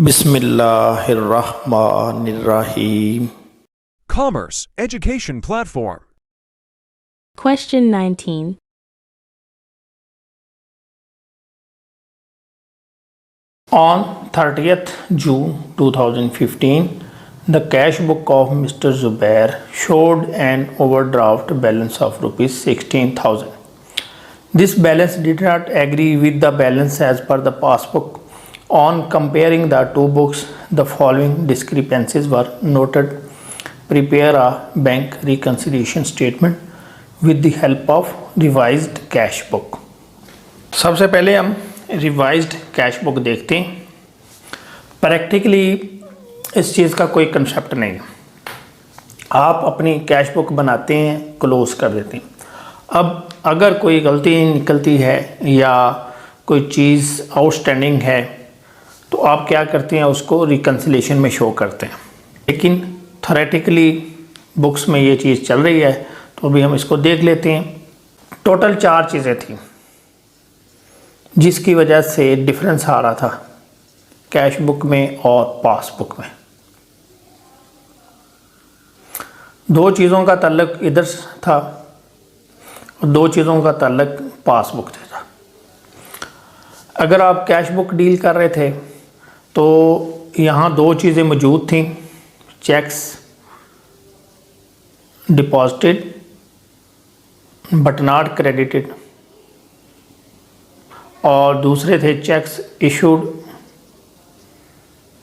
Bismillahirrahmanirrahim. Commerce Education Platform. Question 19. On 30th June 2015, the cash book of Mr. Zubair showed an overdraft balance of rupees 16,000. This balance did not agree with the balance as per the passbook. On comparing the two books, the following discrepancies were noted. Prepare a bank reconciliation statement with the help of revised cash book. सबसे पहले हम revised cash book देखते हैं। Practically इस चीज़ का कोई concept नहीं है। आप अपनी कैश बुक बनाते हैं, क्लोज कर देते हैं। अब अगर कोई गलती निकलती है या कोई चीज़ आउटस्टैंडिंग है तो आप क्या करते हैं, उसको रिकन्सिलेशन में शो करते हैं। लेकिन थ्योरेटिकली बुक्स में ये चीज़ चल रही है तो अभी हम इसको देख लेते हैं। टोटल 4 चीज़ें थी जिसकी वजह से डिफरेंस आ रहा था कैश बुक में और पासबुक में। 2 चीज़ों का ताल्लुक इधर था और 2 चीज़ों का ताल्लुक पासबुक से था। अगर आप कैश बुक डील कर रहे थे तो यहाँ 2 चीज़ें मौजूद थी, checks deposited but not credited, और दूसरे थे चेक्स इशूड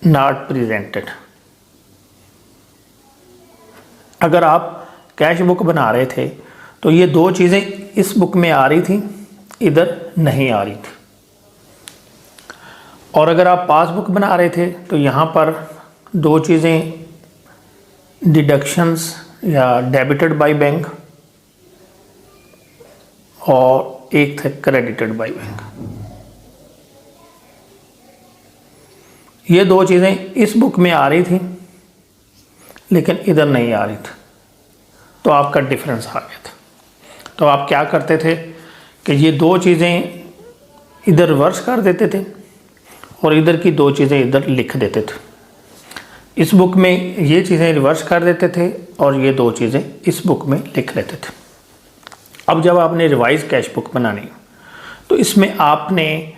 नॉट प्रेजेंटेड। अगर आप कैश बुक बना रहे थे तो ये 2 चीज़ें इस बुक में आ रही थी, इधर नहीं आ रही थी। और अगर आप पासबुक बना रहे थे तो यहाँ पर 2 चीज़ें डिडक्शंस या डेबिटेड बाय बैंक और एक थे क्रेडिटेड बाय बैंक। ये 2 चीज़ें इस बुक में आ रही थी लेकिन इधर नहीं आ रही थी, तो आपका डिफरेंस आ गया था। तो आप क्या करते थे कि ये 2 चीज़ें इधर रिवर्स कर देते थे और इधर की 2 चीज़ें इधर लिख देते थे। इस बुक में ये चीज़ें रिवर्स कर देते थे और ये 2 चीज़ें इस बुक में लिख लेते थे। अब जब आपने रिवाइज कैश बुक बनानी तो इसमें आपने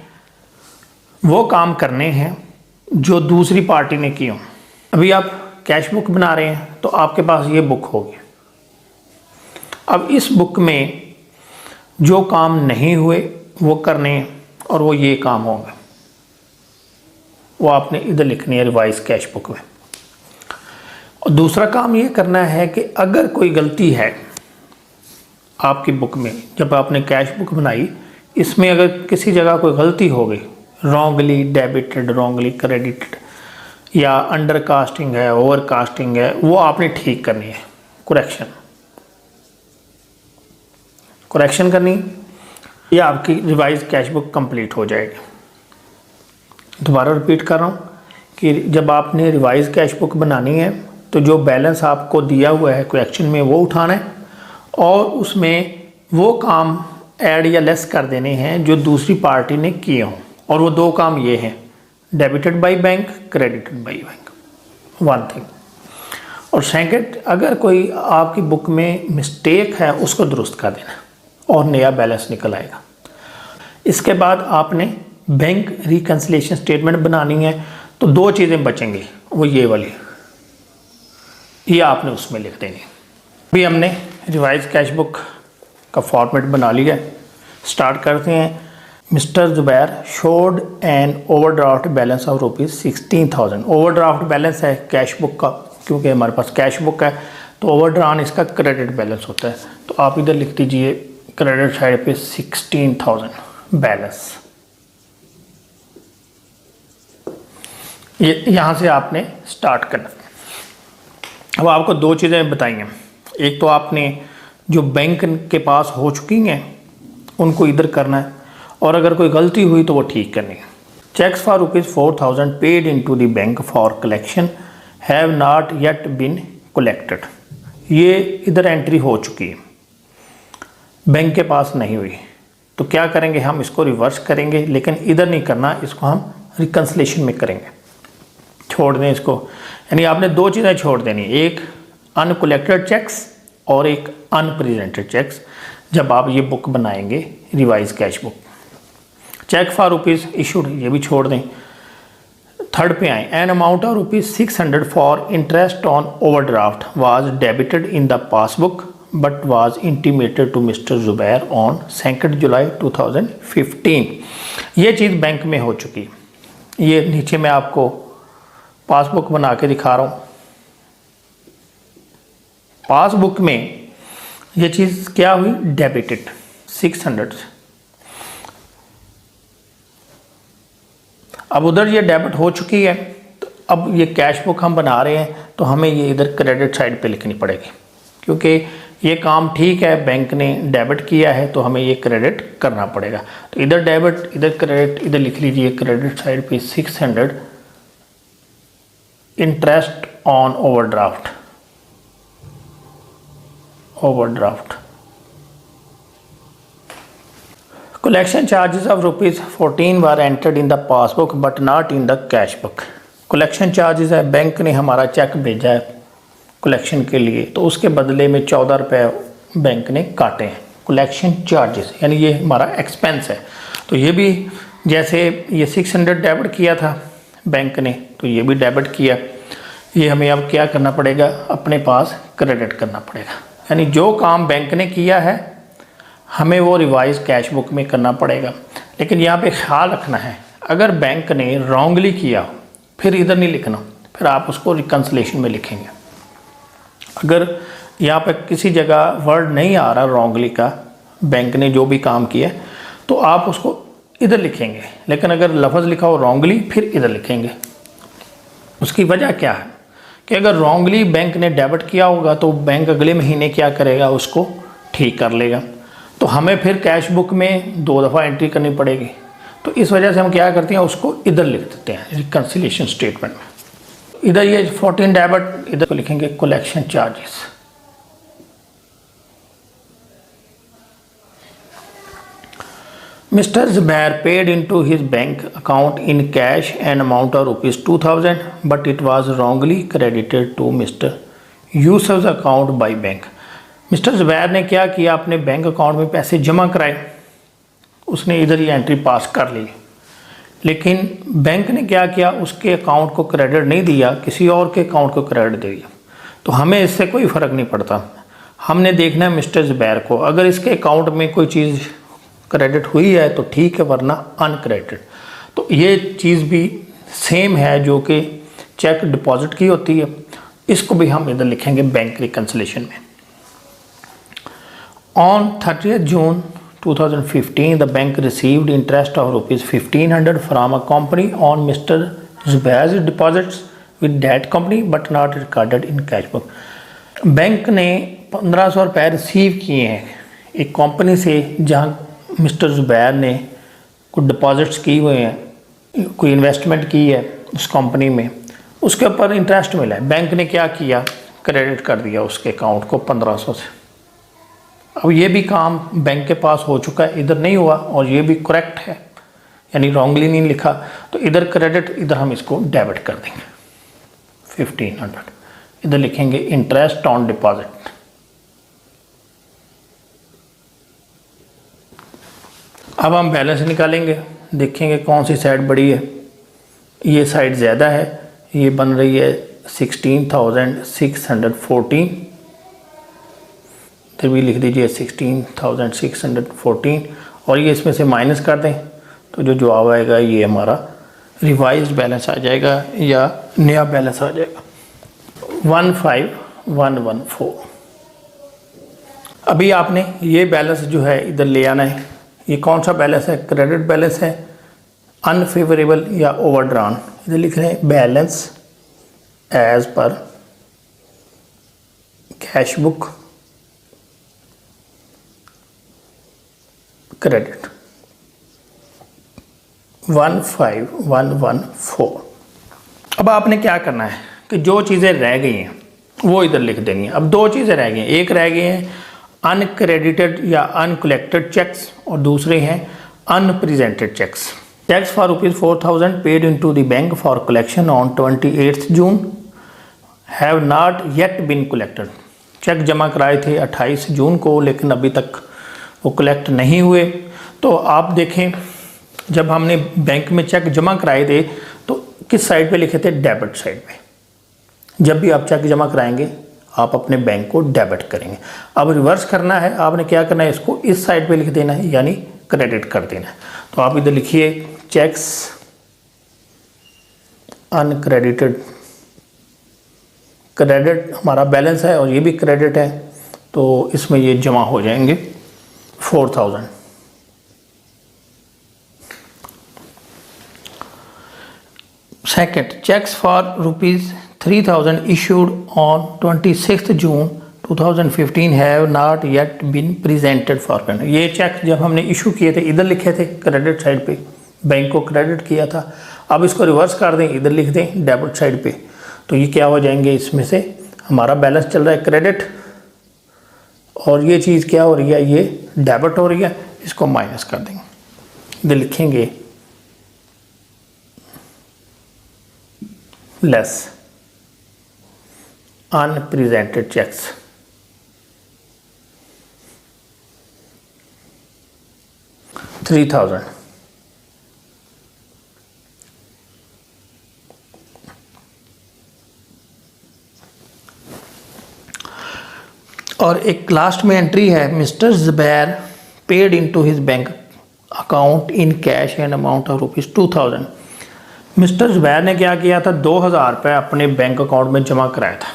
वो काम करने हैं जो दूसरी पार्टी ने किए हों। अभी आप कैश बुक बना रहे हैं तो आपके पास ये बुक होगी। अब इस बुक में जो काम नहीं हुए वो करने हैं और वो ये काम होंगे, वो आपने इधर लिखनी है रिवाइज कैश बुक में। और दूसरा काम ये करना है कि अगर कोई गलती है आपकी बुक में, जब आपने कैश बुक बनाई, इसमें अगर किसी जगह कोई गलती हो गई, रॉन्गली डेबिटेड, रॉन्गली क्रेडिटेड या अंडर कास्टिंग है, ओवर कास्टिंग है, वो आपने ठीक करनी है। करेक्शन करनी, या आपकी रिवाइज कैश बुक कंप्लीट हो जाएगी। दोबारा रिपीट कर रहा हूँ कि जब आपने रिवाइज कैश बुक बनानी है तो जो बैलेंस आपको दिया हुआ है करेक्शन में वो उठाना है और उसमें वो काम ऐड या लेस कर देने हैं जो दूसरी पार्टी ने किए हों। और वो 2 काम ये हैं, debited by bank, credited by bank, 1 thing. और सेकंड, अगर कोई आपकी बुक में मिस्टेक है उसको दुरुस्त कर देना और नया बैलेंस निकल आएगा। इसके बाद आपने बैंक रिकन्सिलिएशन स्टेटमेंट बनानी है तो 2 चीज़ें बचेंगी, वो ये वाली, ये आपने उसमें लिख देनी। अभी हमने रिवाइज कैश बुक का फॉर्मेट बना लिया है। स्टार्ट करते हैं। Mister Zubair showed an overdraft balance of rupees 16,000। Overdraft balance है कैश बुक का, क्योंकि हमारे पास कैश बुक है तो ओवरड्रान इसका क्रेडिट बैलेंस होता है। तो आप इधर लिख दीजिए क्रेडिट साइड पे 16,000 बैलेंस। ये यहाँ से आपने स्टार्ट करना। अब आपको 2 चीज़ें बताई हैं। एक तो आपने जो बैंक के पास हो चुकी हैं उनको इधर करना है और अगर कोई गलती हुई तो वो ठीक करनी है। Cheques for rupees 4,000 paid into the bank for collection have not yet been collected. ये इधर एंट्री हो चुकी है, बैंक के पास नहीं हुई, तो क्या करेंगे, हम इसको रिवर्स करेंगे, लेकिन इधर नहीं करना, इसको हम रिकन्सिलेशन में करेंगे। छोड़ दें इसको, यानी आपने दो चीज़ें छोड़ देनी, एक अनकलेक्टेड चेक्स और एक अनप्रेजेंटेड चेक्स जब आप ये बुक बनाएंगे revise cash book. Cheque for rupees issued ये भी छोड़ दें। थर्ड पे आए, an amount of ₹600 for interest on overdraft was debited in the passbook but was intimated to mister Zubair on 2 July 2015। ये चीज़ बैंक में हो चुकी है। ये नीचे मैं आपको पासबुक बना के दिखा रहा हूँ। पासबुक में ये चीज़ क्या हुई, डेबिटेड 600 से। अब उधर ये डेबिट हो चुकी है, तो अब ये कैश बुक हम बना रहे हैं तो हमें ये इधर क्रेडिट साइड पे लिखनी पड़ेगी, क्योंकि ये काम ठीक है बैंक ने डेबिट किया है तो हमें ये क्रेडिट करना पड़ेगा। तो इधर डेबिट इधर क्रेडिट, इधर लिख लीजिए क्रेडिट साइड पे 600 interest on overdraft collection charges of ₹14 were entered in the passbook but not in the cash book। collection charges है, बैंक ने हमारा चेक भेजा है कलेक्शन के लिए तो उसके बदले में 14 रुपये बैंक ने काटे हैं कलेक्शन चार्जेस, यानी ये हमारा एक्सपेंस है। तो ये भी जैसे ये 600 डेबिट किया था बैंक ने तो ये भी डेबिट किया, ये हमें अब क्या करना पड़ेगा, अपने पास क्रेडिट करना पड़ेगा। यानी जो काम बैंक ने किया है हमें वो रिवाइज कैश बुक में करना पड़ेगा। लेकिन यहाँ पे ख्याल रखना है, अगर बैंक ने रॉन्गली किया फिर इधर नहीं लिखना, फिर आप उसको रिकन्सिलेशन में लिखेंगे। अगर यहाँ पे किसी जगह वर्ड नहीं आ रहा रॉन्गली का, बैंक ने जो भी काम किया तो आप उसको इधर लिखेंगे, लेकिन अगर लफ्ज़ लिखा हो रॉन्गली फिर इधर लिखेंगे। उसकी वजह क्या है कि अगर रॉन्गली बैंक ने डेबिट किया होगा तो बैंक अगले महीने क्या करेगा, उसको ठीक कर लेगा, तो हमें फिर कैश बुक में 2 दफ़ा एंट्री करनी पड़ेगी। तो इस वजह से हम क्या करते हैं, उसको इधर लिख देते हैं रिकन्सिलेशन स्टेटमेंट में। इधर ये 14 डेबिट, इधर को लिखेंगे collection charges. Mr. Zubair paid into his bank account in cash an amount of ₹2000 but it was wrongly credited to Mr. Yusuf's account by bank। Mister Zubair ने क्या किया, अपने बैंक अकाउंट में पैसे जमा कराए, उसने इधर ही एंट्री पास कर ली, लेकिन बैंक ने क्या किया, उसके अकाउंट को क्रेडिट नहीं दिया, किसी और के अकाउंट को क्रेडिट दे दिया। तो हमें इससे कोई फ़र्क नहीं पड़ता, हमने देखना है मिस्टर ज़ुबैर को। अगर इसके अकाउंट में कोई चीज़ क्रेडिट हुई है तो ठीक है, वरना अनक्रेडिटेड। तो ये चीज़ भी सेम है जो कि चेक डिपॉजिट की होती है, इसको भी हम इधर लिखेंगे बैंक रिकन्सिलेशन में। On 30th June 2015, the bank received interest of ₹1500 from a company on Mr. Zubair's deposits with that company but not recorded in cash book। Bank ने 1500 रुपये रिसीव किए हैं एक कंपनी से जहाँ मिस्टर ज़ुबैर ने कुछ डिपॉजिट्स की हुए हैं, कोई इन्वेस्टमेंट की है उस कंपनी में, उसके ऊपर इंटरेस्ट मिला है। बैंक ने क्या किया, क्रेडिट कर दिया उसके अकाउंट को 1500 से। अब ये भी काम बैंक के पास हो चुका है, इधर नहीं हुआ, और ये भी करेक्ट है, यानी रॉन्गली नहीं लिखा, तो इधर क्रेडिट, इधर हम इसको डेबिट कर देंगे 1500। इधर लिखेंगे इंटरेस्ट ऑन डिपॉजिट। अब हम बैलेंस निकालेंगे, देखेंगे कौन सी साइड बड़ी है। ये साइड ज़्यादा है, ये बन रही है 16,614, तो भी लिख दीजिए 16,614, और ये इसमें से माइनस कर दें तो जो जवाब आएगा ये हमारा रिवाइज्ड बैलेंस आ जाएगा या नया बैलेंस आ जाएगा 15,114। अभी आपने ये बैलेंस जो है इधर ले आना है। ये कौन सा बैलेंस है, क्रेडिट बैलेंस है, अनफेवरेबल या ओवरड्रान। इधर लिख रहे हैं balance as per cash book credit 15,114। अब आपने क्या करना है कि जो चीज़ें रह गई हैं वो इधर लिख देनी है। अब दो चीज़ें रह गई हैं, एक रह गई हैं अनक्रेडिटेड या अनकलेक्टेड चेक्स और दूसरे हैं unpresented cheques. Cheques for ₹4,000 paid into the bank for collection on 28 June have not yet been collected. Cheque जमा कराए थे 28 जून को, लेकिन अभी तक वो कलेक्ट नहीं हुए। तो आप देखें, जब हमने बैंक में चेक जमा कराए थे तो किस साइड पे लिखे थे? डेबिट साइड पे। जब भी आप चेक जमा कराएंगे आप अपने बैंक को डेबिट करेंगे। अब रिवर्स करना है, आपने क्या करना है? इसको इस साइड पे लिख देना है, यानी क्रेडिट कर देना है। तो आप इधर लिखिए चेक्स अनक्रेडिटेड। क्रेडिट हमारा बैलेंस है और ये भी क्रेडिट है, तो इसमें ये जमा हो जाएंगे 4,000। Second, cheques for ₹3,000 issued on 26 June 2015 have not yet been presented for payment. ये चेक जब हमने इशू किए थे इधर लिखे थे क्रेडिट साइड पे, बैंक को क्रेडिट किया था। अब इसको रिवर्स कर दें, इधर लिख दें डेबिट साइड पे, तो ये क्या हो जाएंगे? इसमें से हमारा बैलेंस चल रहा है क्रेडिट और ये चीज़ क्या हो रही है? ये डेबिट हो रही है। इसको माइनस कर देंगे, इधर लिखेंगे लेस अनप्रेजेंटेड चेक्स। $3,000। और एक लास्ट में एंट्री है, mister Zubair paid into his bank account in cash and amount of ₹2,000। Mister Zubair ने क्या किया था? 2,000 रुपये अपने बैंक अकाउंट में जमा कराया था,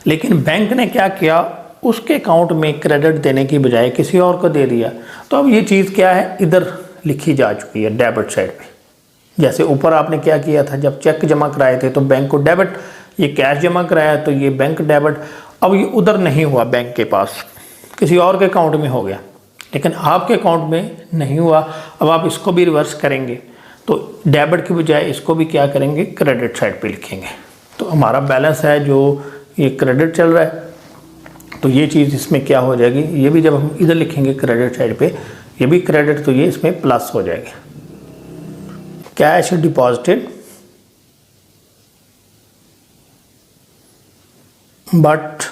लेकिन बैंक ने क्या किया? उसके अकाउंट में क्रेडिट देने की बजाय किसी और को दे दिया। तो अब ये चीज़ क्या है? इधर लिखी जा चुकी है डेबिट साइड पे। जैसे ऊपर आपने क्या किया था, जब चेक जमा कराए थे तो बैंक को डेबिट, ये कैश जमा कराया तो ये बैंक डेबिट। अब ये उधर नहीं हुआ, बैंक के पास किसी और के अकाउंट में हो गया, लेकिन आपके अकाउंट में नहीं हुआ। अब आप इसको भी रिवर्स करेंगे तो डेबिट की बजाय इसको भी क्या करेंगे? क्रेडिट साइड पे लिखेंगे। तो हमारा बैलेंस है जो ये क्रेडिट चल रहा है, तो ये चीज़ इसमें क्या हो जाएगी? ये भी जब हम इधर लिखेंगे क्रेडिट साइड पे, ये भी क्रेडिट, तो ये इसमें प्लस हो जाएगी। Cash deposited but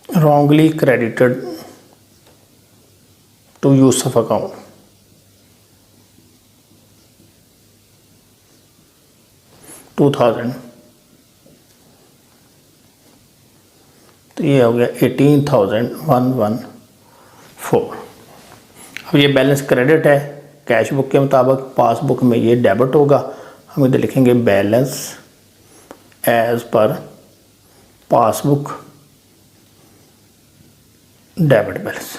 wrongly credited to Yusuf account। $2,000, तो ये हो गया 18,114। अब ये बैलेंस क्रेडिट है कैश बुक के मुताबिक, पासबुक में ये डेबिट होगा। हम इधर लिखेंगे balance as per passbook debit balance.